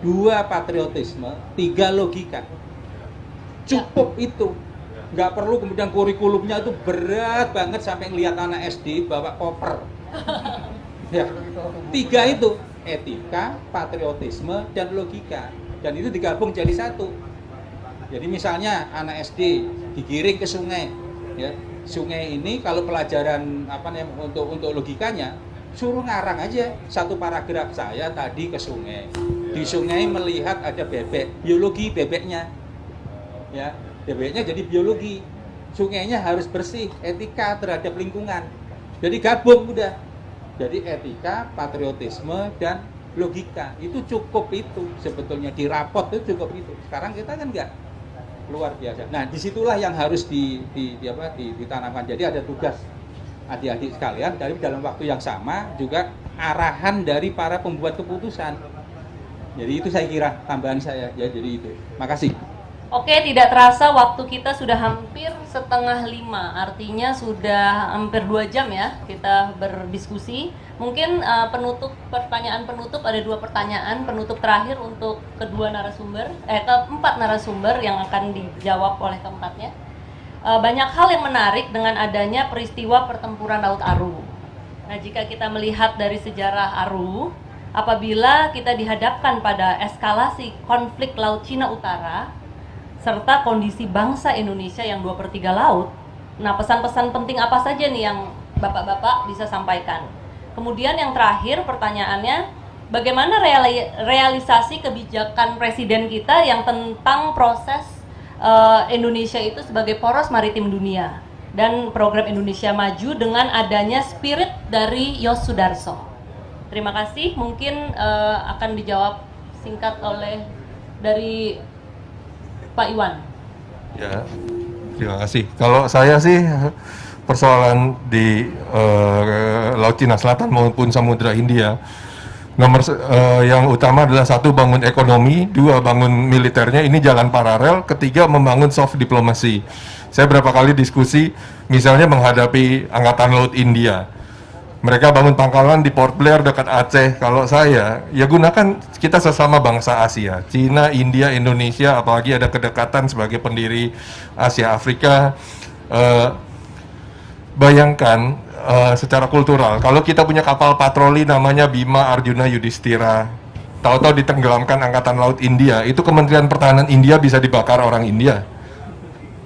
2 patriotisme, 3 logika. Cukup itu. Nggak perlu kemudian kurikulumnya itu berat banget sampai ngelihat anak SD bawa koper. Ya, 3 itu etika, patriotisme, dan logika, dan itu digabung jadi 1. Jadi misalnya anak SD digiring ke sungai, ya sungai ini kalau pelajaran untuk logikanya suruh ngarang aja 1 paragraf, saya tadi ke sungai, di sungai melihat ada bebek, biologi bebeknya, ya bebeknya jadi biologi, sungainya harus bersih, etika terhadap lingkungan. Jadi gabung udah. Jadi etika, patriotisme, dan logika. Itu cukup itu sebetulnya. Di rapot itu cukup itu. Sekarang kita kan enggak, luar biasa. Nah disitulah yang harus ditanamkan. Jadi ada tugas adik-adik sekalian dari dalam waktu yang sama juga arahan dari para pembuat keputusan. Jadi itu saya kira tambahan saya. Ya jadi itu. Makasih. Oke, tidak terasa waktu kita sudah hampir 4:30, artinya sudah hampir 2 jam ya kita berdiskusi. Mungkin pertanyaan penutup, ada 2 pertanyaan penutup terakhir untuk keempat narasumber yang akan dijawab oleh keempatnya. Banyak hal yang menarik dengan adanya peristiwa pertempuran Laut Aru. Nah, jika kita melihat dari sejarah Aru, apabila kita dihadapkan pada eskalasi konflik Laut Cina Utara, serta kondisi bangsa Indonesia yang 2/3 laut. Nah, pesan-pesan penting apa saja nih yang Bapak-Bapak bisa sampaikan? Kemudian yang terakhir pertanyaannya, bagaimana realisasi kebijakan Presiden kita yang tentang proses Indonesia itu sebagai poros maritim dunia dan program Indonesia Maju dengan adanya spirit dari Yos Sudarso? Terima kasih, mungkin akan dijawab singkat oleh dari Pak Iwan. Ya, terima kasih. Kalau saya sih persoalan di Laut Cina Selatan maupun Samudra Hindia, yang utama adalah 1, bangun ekonomi, 2, bangun militernya, ini jalan paralel, 3, membangun soft diplomasi. Saya berapa kali diskusi, misalnya menghadapi Angkatan Laut India. Mereka bangun pangkalan di Port Blair dekat Aceh. Kalau saya, ya gunakan kita sesama bangsa Asia, Cina, India, Indonesia, apalagi ada kedekatan sebagai pendiri Asia Afrika. Bayangkan secara kultural, kalau kita punya kapal patroli namanya Bima Arjuna Yudhistira, tahu-tahu ditenggelamkan Angkatan Laut India, itu Kementerian Pertahanan India bisa dibakar orang India.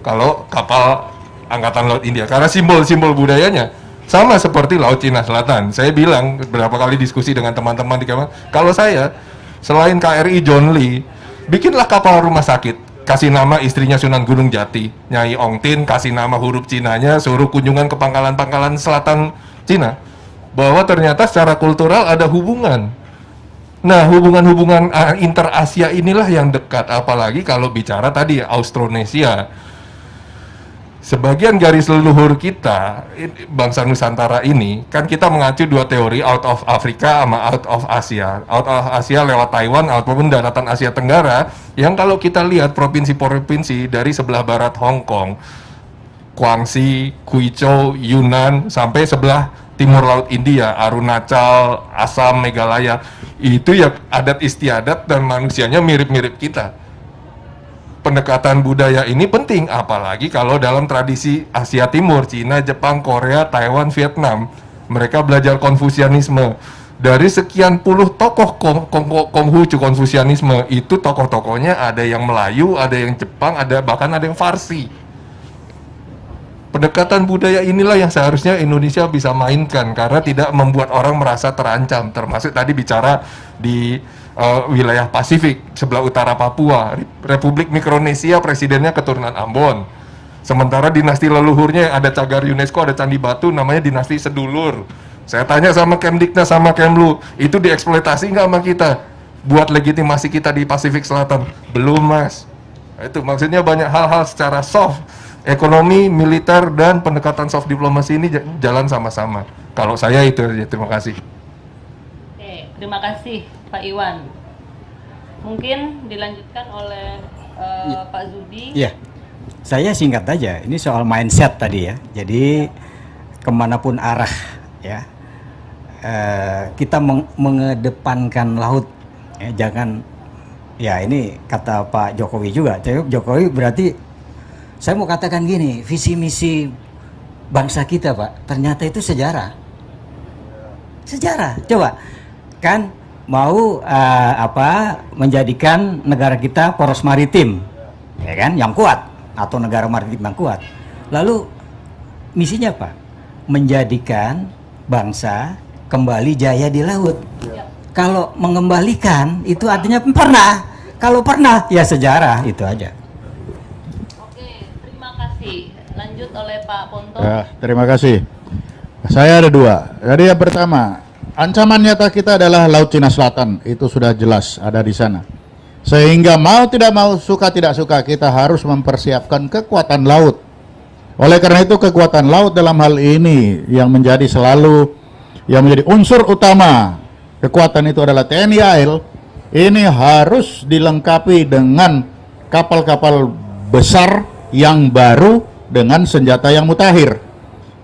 Kalau kapal Angkatan Laut India, karena simbol-simbol budayanya sama seperti Laut Cina Selatan. Saya bilang berapa kali diskusi dengan teman-teman di kamar, kalau saya selain KRI John Lee, bikinlah kapal rumah sakit, kasih nama istrinya Sunan Gunung Jati, Nyai Ong Tin, kasih nama huruf Cinanya, suruh kunjungan ke pangkalan-pangkalan selatan Cina, bahwa ternyata secara kultural ada hubungan. Nah, hubungan-hubungan inter-Asia inilah yang dekat, apalagi kalau bicara tadi Austronesia. Sebagian garis leluhur kita, bangsa Nusantara ini, kan kita mengacu 2 teori, out of Africa sama out of Asia. Out of Asia lewat Taiwan ataupun daratan Asia Tenggara, yang kalau kita lihat provinsi-provinsi dari sebelah barat Hong Kong, Guangxi, Guizhou, Yunnan, sampai sebelah timur Laut India, Arunachal, Assam, Meghalaya, itu ya adat istiadat dan manusianya mirip-mirip kita. Pendekatan budaya ini penting, apalagi kalau dalam tradisi Asia Timur, Cina, Jepang, Korea, Taiwan, Vietnam, mereka belajar Konfusianisme. Dari sekian puluh tokoh Konghucu Konfusianisme, itu tokoh-tokohnya ada yang Melayu, ada yang Jepang, bahkan ada yang Farsi. Pendekatan budaya inilah yang seharusnya Indonesia bisa mainkan, karena tidak membuat orang merasa terancam, termasuk tadi bicara di wilayah Pasifik, sebelah utara Papua, Republik Mikronesia, presidennya keturunan Ambon. Sementara dinasti leluhurnya ada cagar UNESCO, ada Candi Batu, namanya dinasti Sedulur. Saya tanya sama Kemdiknas sama Kemlu, itu dieksploitasi nggak sama kita? Buat legitimasi kita di Pasifik Selatan? Belum, Mas. Itu maksudnya banyak hal-hal secara soft, ekonomi, militer, dan pendekatan soft diplomasi ini jalan sama-sama. Kalau saya itu aja, terima kasih. Oke, terima kasih Pak Iwan. Mungkin dilanjutkan oleh Pak Zudi. Iya, saya singkat aja. Ini soal mindset tadi ya. Jadi kemanapun arah ya, kita mengedepankan laut. Ya, jangan, ya ini kata Pak Jokowi juga. Jokowi berarti, saya mau katakan gini, visi misi bangsa kita Pak, ternyata itu sejarah. Sejarah, coba kan mau menjadikan negara kita poros maritim, ya kan, yang kuat, atau negara maritim yang kuat. Lalu misinya apa? Menjadikan bangsa kembali jaya di laut. Kalau mengembalikan itu artinya pernah. Kalau pernah ya sejarah, itu aja. Oke, terima kasih. Lanjut oleh Pak Ponto. Ya, terima kasih. Saya ada 2. Jadi yang pertama, ancaman nyata kita adalah Laut Cina Selatan, itu sudah jelas ada di sana. Sehingga mau tidak mau, suka tidak suka, kita harus mempersiapkan kekuatan laut. Oleh karena itu kekuatan laut dalam hal ini yang menjadi unsur utama. Kekuatan itu adalah TNI AL. Ini harus dilengkapi dengan kapal-kapal besar yang baru dengan senjata yang mutakhir.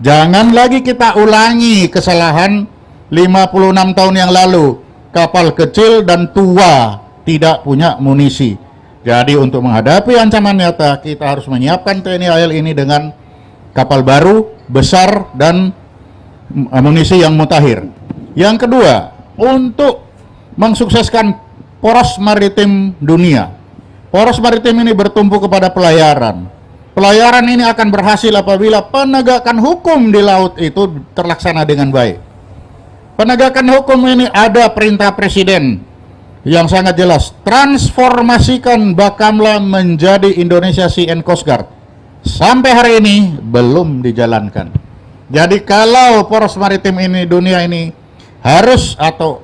Jangan lagi kita ulangi kesalahan 56 tahun yang lalu, kapal kecil dan tua tidak punya munisi. Jadi untuk menghadapi ancaman nyata, kita harus menyiapkan TNI AL ini dengan kapal baru, besar, dan amunisi yang mutakhir. Yang kedua, untuk mensukseskan poros maritim dunia. Poros maritim ini bertumpu kepada pelayaran. Pelayaran ini akan berhasil apabila penegakan hukum di laut itu terlaksana dengan baik. Penegakan hukum ini ada perintah presiden yang sangat jelas. Transformasikan Bakamla menjadi Indonesia Sea and Coast Guard. Sampai hari ini belum dijalankan. Jadi kalau poros maritim ini, dunia ini harus atau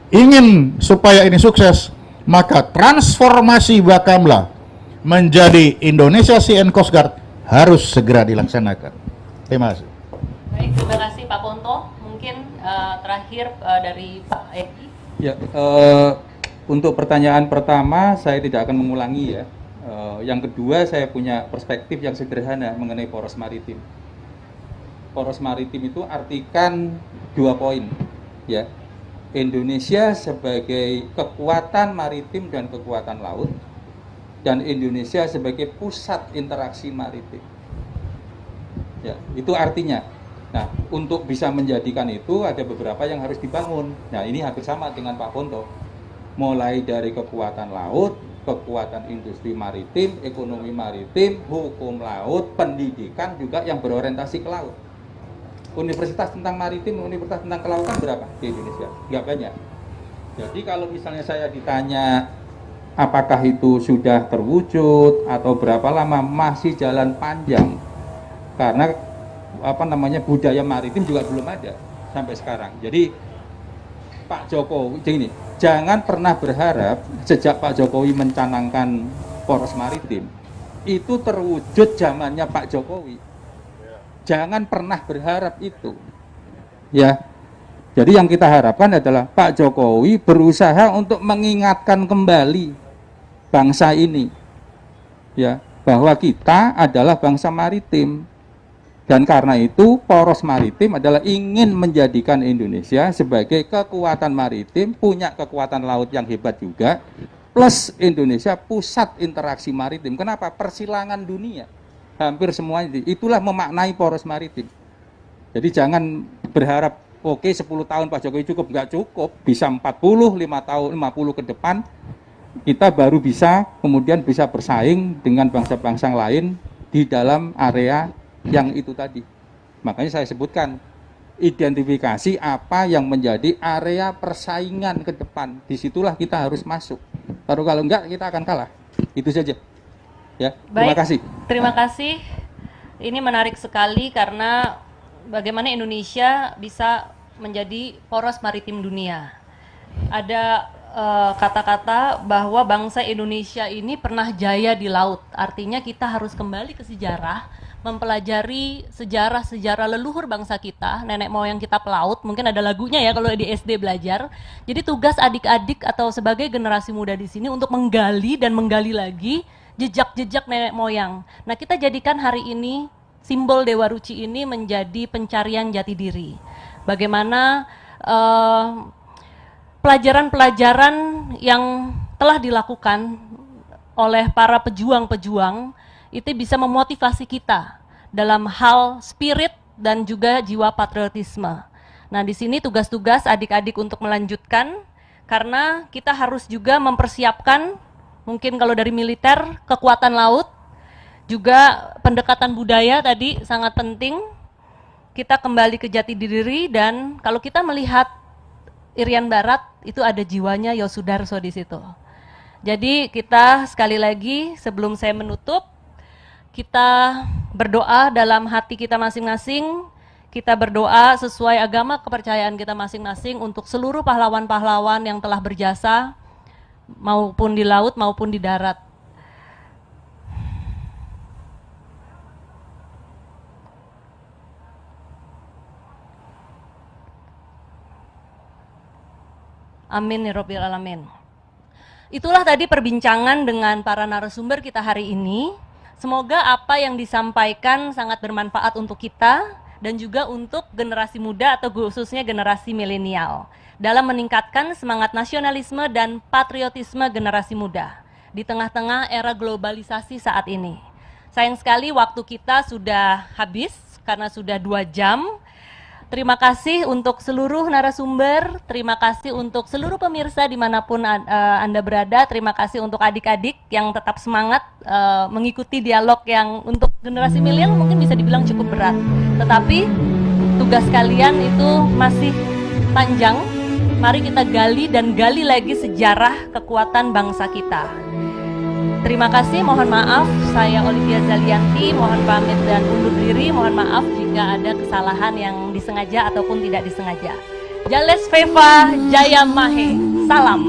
ingin supaya ini sukses, maka transformasi Bakamla menjadi Indonesia Sea and Coast Guard harus segera dilaksanakan. Terima kasih. Baik, terima kasih Pak Ponto. Mungkin terakhir dari Pak Edi. Ya, untuk pertanyaan pertama saya tidak akan mengulangi ya. Yang kedua, saya punya perspektif yang sederhana mengenai poros maritim. Poros maritim itu artikan 2 poin, ya. Indonesia sebagai kekuatan maritim dan kekuatan laut, dan Indonesia sebagai pusat interaksi maritim. Ya, itu artinya. Nah, untuk bisa menjadikan itu ada beberapa yang harus dibangun. Nah, ini hampir sama dengan Pak Ponto. Mulai dari kekuatan laut, kekuatan industri maritim, ekonomi maritim, hukum laut, pendidikan juga yang berorientasi ke laut. Universitas tentang maritim, universitas tentang kelautan berapa di Indonesia? Nggak banyak. Jadi kalau misalnya saya ditanya apakah itu sudah terwujud atau berapa lama, masih jalan panjang. Karena budaya maritim juga belum ada sampai sekarang. Jadi Pak Jokowi, gini, jangan pernah berharap sejak Pak Jokowi mencanangkan poros maritim itu terwujud zamannya Pak Jokowi. Jangan pernah berharap itu, ya. Jadi yang kita harapkan adalah Pak Jokowi berusaha untuk mengingatkan kembali bangsa ini, ya, bahwa kita adalah bangsa maritim. Dan karena itu poros maritim adalah ingin menjadikan Indonesia sebagai kekuatan maritim, punya kekuatan laut yang hebat juga, plus Indonesia pusat interaksi maritim. Kenapa? Persilangan dunia. Hampir semuanya itulah memaknai poros maritim. Jadi jangan berharap oke 10 tahun Pak Jokowi cukup, nggak cukup, bisa 40, 5 tahun, 50 ke depan kita baru bisa kemudian bisa bersaing dengan bangsa-bangsa lain di dalam area yang itu tadi. Makanya saya sebutkan identifikasi apa yang menjadi area persaingan ke depan. Disitulah kita harus masuk. Kalau enggak kita akan kalah. Itu saja. Ya, terima kasih. Terima kasih. Ini menarik sekali karena bagaimana Indonesia bisa menjadi poros maritim dunia. Ada kata-kata bahwa bangsa Indonesia ini pernah jaya di laut. Artinya kita harus kembali ke sejarah, mempelajari sejarah-sejarah leluhur bangsa kita, nenek moyang kita pelaut. Mungkin ada lagunya ya kalau di SD belajar. Jadi tugas adik-adik atau sebagai generasi muda di sini untuk menggali dan menggali lagi jejak-jejak nenek moyang. Nah, kita jadikan hari ini simbol Dewa Ruci ini menjadi pencarian jati diri. Bagaimana pelajaran-pelajaran yang telah dilakukan oleh para pejuang-pejuang itu bisa memotivasi kita dalam hal spirit dan juga jiwa patriotisme. Nah, di sini tugas-tugas adik-adik untuk melanjutkan, karena kita harus juga mempersiapkan, mungkin kalau dari militer, kekuatan laut, juga pendekatan budaya tadi sangat penting. Kita kembali ke jati diri, dan kalau kita melihat Irian Barat, itu ada jiwanya Yosudarso di situ. Jadi kita sekali lagi sebelum saya menutup, kita berdoa dalam hati kita masing-masing, kita berdoa sesuai agama kepercayaan kita masing-masing untuk seluruh pahlawan-pahlawan yang telah berjasa, maupun di laut maupun di darat. Amin ya Rabbil Alamin. Itulah tadi perbincangan dengan para narasumber kita hari ini. Semoga apa yang disampaikan sangat bermanfaat untuk kita dan juga untuk generasi muda atau khususnya generasi milenial dalam meningkatkan semangat nasionalisme dan patriotisme generasi muda di tengah-tengah era globalisasi saat ini. Sayang sekali waktu kita sudah habis karena sudah 2 jam. Terima kasih untuk seluruh narasumber, terima kasih untuk seluruh pemirsa dimanapun Anda berada, terima kasih untuk adik-adik yang tetap semangat mengikuti dialog yang untuk generasi milenial mungkin bisa dibilang cukup berat. Tetapi tugas kalian itu masih panjang, mari kita gali dan gali lagi sejarah kekuatan bangsa kita. Terima kasih, mohon maaf, saya Olivia Zalianti, mohon pamit dan undur diri, mohon maaf jika ada kesalahan yang disengaja ataupun tidak disengaja. Jales Veva Jaya Mahe, salam.